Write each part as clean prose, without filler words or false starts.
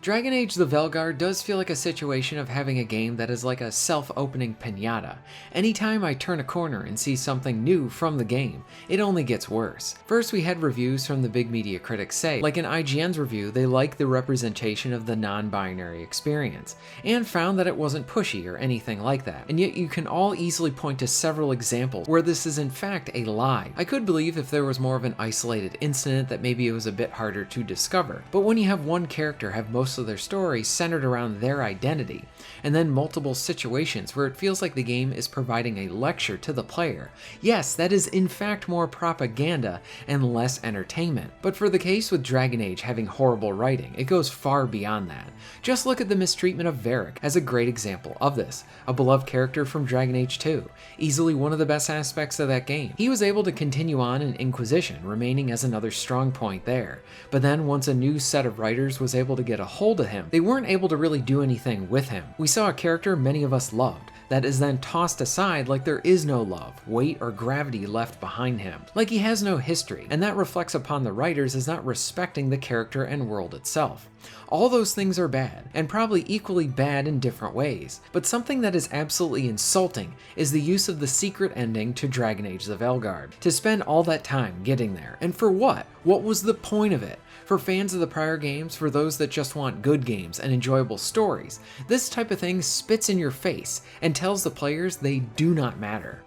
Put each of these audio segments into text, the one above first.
Dragon Age the Veilguard does feel like a situation of having a game that is like a self-opening piñata. Anytime I turn a corner and see something new from the game, it only gets worse. First, we had reviews from the big media critics say, like in IGN's review, they liked the representation of the non-binary experience, and found that it wasn't pushy or anything like that. And yet you can all easily point to several examples where this is in fact a lie. I could believe if there was more of an isolated incident that maybe it was a bit harder to discover, but when you have one character have most of their story centered around their identity, and then multiple situations where it feels like the game is providing a lecture to the player, yes, that is in fact more propaganda and less entertainment. But for the case with Dragon Age having horrible writing, it goes far beyond that. Just look at the mistreatment of Varric as a great example of this, a beloved character from Dragon Age 2, easily one of the best aspects of that game. He was able to continue on in Inquisition, remaining as another strong point there, but then once a new set of writers was able to get a hold of him, they weren't able to really do anything with him. We saw a character many of us loved that is then tossed aside like there is no love, weight, or gravity left behind him, like he has no history, and that reflects upon the writers as not respecting the character and world itself. All those things are bad, and probably equally bad in different ways, but something that is absolutely insulting is the use of the secret ending to Dragon Age the Veilguard. To spend all that time getting there, and for what? What was the point of it? For fans of the prior games, for those that just want good games and enjoyable stories, this type of thing spits in your face and tells the players they do not matter.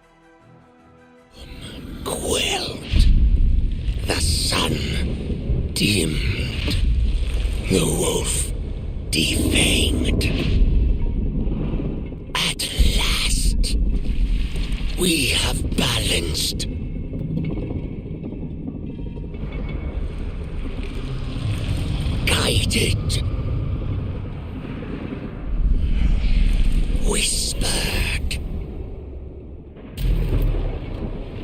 Quelled, the sun dimmed, the wolf defanged. At last, we have balanced. Guided, whispered,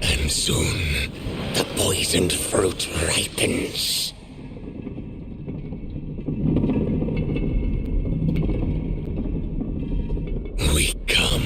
and soon the poisoned fruit ripens. We come.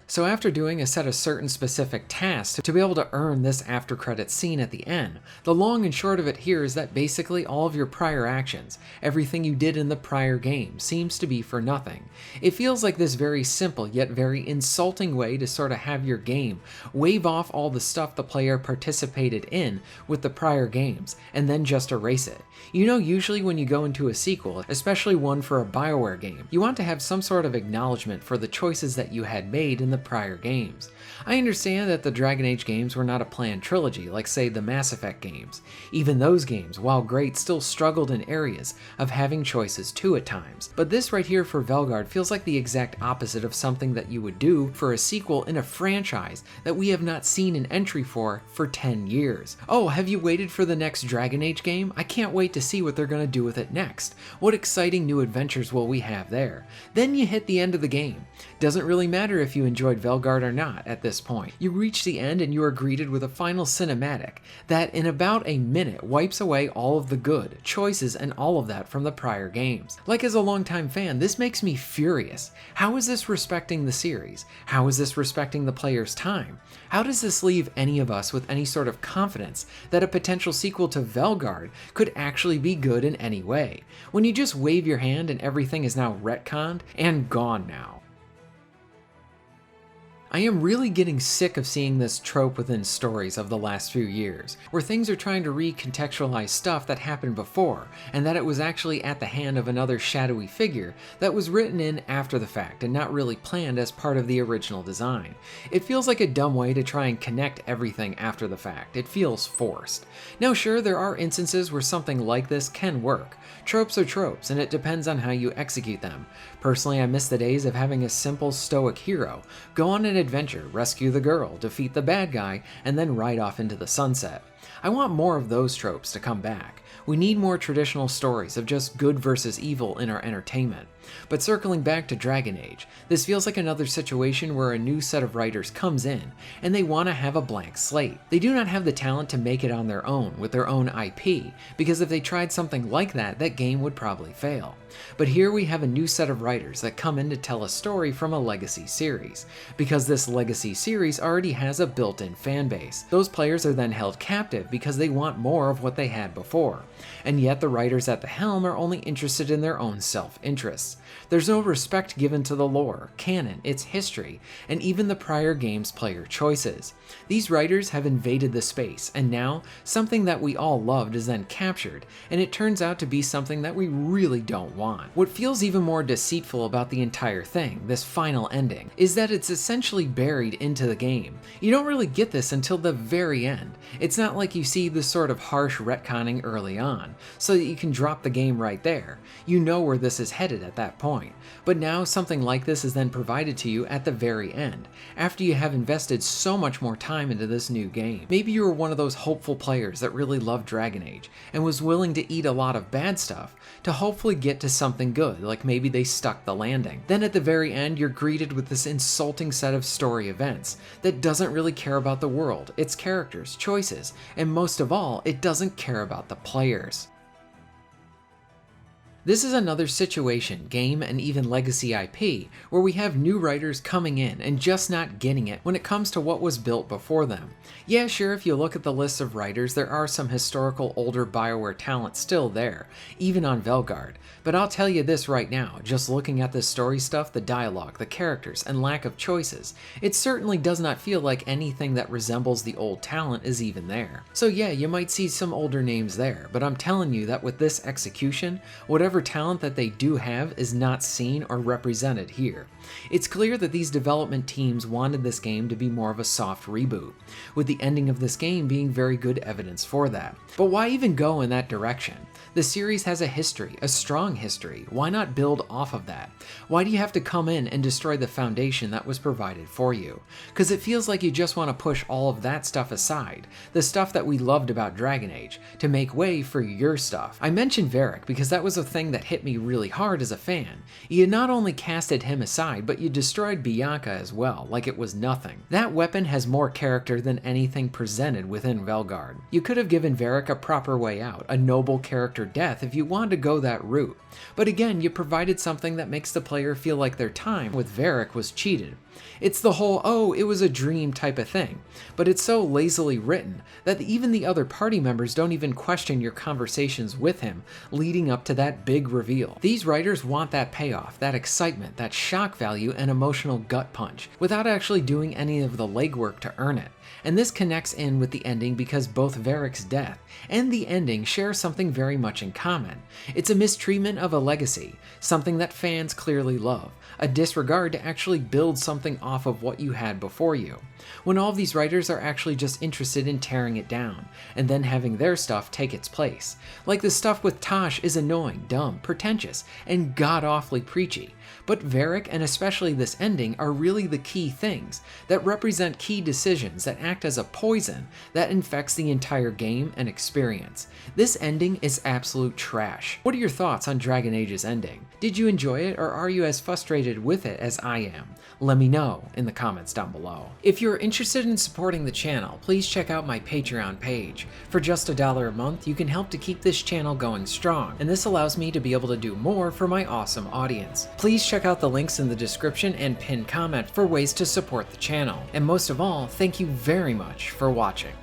So after doing a set of certain specific tasks to be able to earn this after credits scene at the end, the long and short of it here is that basically all of your prior actions, everything you did in the prior game, seems to be for nothing. It feels like this very simple yet very insulting way to sort of have your game wave off all the stuff the player participated in with the prior games, and then just erase it. You know, usually when you go into a sequel, especially one for a BioWare game, you want to have some sort of acknowledgement for the choices that you had made in the prior games. I understand that the Dragon Age games were not a planned trilogy like say the Mass Effect games. Even those games, while great, still struggled in areas of having choices too at times. But this right here for Veilguard feels like the exact opposite of something that you would do for a sequel in a franchise that we have not seen an entry for 10 years. Oh, have you waited for the next Dragon Age game? I can't wait to see what they're going to do with it next. What exciting new adventures will we have there? Then you hit the end of the game. Doesn't really matter if you enjoyed Veilguard or not at this point. You reach the end and you are greeted with a final cinematic that in about a minute wipes away all of the good, choices, and all of that from the prior games. Like as a longtime fan, this makes me furious. How is this respecting the series? How is this respecting the player's time? How does this leave any of us with any sort of confidence that a potential sequel to Veilguard could actually be good in any way, when you just wave your hand and everything is now retconned and gone now? I am really getting sick of seeing this trope within stories of the last few years, where things are trying to recontextualize stuff that happened before, and that it was actually at the hand of another shadowy figure that was written in after the fact and not really planned as part of the original design. It feels like a dumb way to try and connect everything after the fact. It feels forced. Now sure, there are instances where something like this can work. Tropes are tropes, and it depends on how you execute them. Personally, I miss the days of having a simple stoic hero go on an adventure, rescue the girl, defeat the bad guy, and then ride off into the sunset. I want more of those tropes to come back. We need more traditional stories of just good versus evil in our entertainment. But circling back to Dragon Age, this feels like another situation where a new set of writers comes in and they want to have a blank slate. They do not have the talent to make it on their own with their own IP, because if they tried something like that, that game would probably fail. But here we have a new set of writers that come in to tell a story from a legacy series, because this legacy series already has a built-in fan base. Those players are then held captive because they want more of what they had before. and yet the writers at the helm are only interested in their own self-interests. There's no respect given to the lore, canon, its history, and even the prior game's player choices. These writers have invaded the space, and now something that we all loved is then captured, and it turns out to be something that we really don't want. What feels even more deceitful about the entire thing, this final ending, is that it's essentially buried into the game. You don't really get this until the very end. It's not like you see this sort of harsh retconning early on, so that you can drop the game right there. You know where this is headed at that point. But now something like this is then provided to you at the very end, after you have invested so much more time into this new game. Maybe you were one of those hopeful players that really loved Dragon Age, and was willing to eat a lot of bad stuff to hopefully get to something good, like maybe they stuck the landing. Then at the very end, you're greeted with this insulting set of story events that doesn't really care about the world, its characters, choices, and most of all, it doesn't care about the players. This is another situation, game, and even legacy IP, where we have new writers coming in and just not getting it when it comes to what was built before them. Yeah, sure, if you look at the list of writers, there are some historical older BioWare talent still there, even on Veilguard. But I'll tell you this right now, just looking at the story stuff, the dialogue, the characters, and lack of choices, it certainly does not feel like anything that resembles the old talent is even there. So yeah, you might see some older names there, but I'm telling you that with this execution, whatever talent that they do have is not seen or represented here. It's clear that these development teams wanted this game to be more of a soft reboot, with the ending of this game being very good evidence for that. But why even go in that direction? The series has a history, a strong history. Why not build off of that? Why do you have to come in and destroy the foundation that was provided for you? Because it feels like you just want to push all of that stuff aside, the stuff that we loved about Dragon Age, to make way for your stuff. I mentioned Varric because that was a thing that hit me really hard as a fan. You not only casted him aside, but you destroyed Bianca as well, like it was nothing. That weapon has more character than anything presented within Veilguard. You could have given Varric a proper way out, a noble character death if you wanted to go that route. But again, you provided something that makes the player feel like their time with Varric was cheated. It's the whole, oh, it was a dream type of thing, but it's so lazily written that even the other party members don't even question your conversations with him leading up to that big reveal. These writers want that payoff, that excitement, that shock value, and emotional gut punch, without actually doing any of the legwork to earn it. And this connects in with the ending because both Varric's death and the ending share something very much in common. It's a mistreatment of a legacy, something that fans clearly love, a disregard to actually build something off of what you had before you, when all of these writers are actually just interested in tearing it down, and then having their stuff take its place. Like the stuff with Tosh is annoying, dumb, pretentious, and god-awfully preachy, but Varric and especially this ending are really the key things that represent key decisions that act as a poison that infects the entire game and experience. This ending is absolute trash. What are your thoughts on Dragon Age's ending? Did you enjoy it, or are you as frustrated with it as I am? Let me know in the comments down below. If you're interested in supporting the channel, please check out my Patreon page. For just $1 a month, you can help to keep this channel going strong, and this allows me to be able to do more for my awesome audience. Please check out the links in the description and pinned comment for ways to support the channel. And most of all, thank you very much for watching.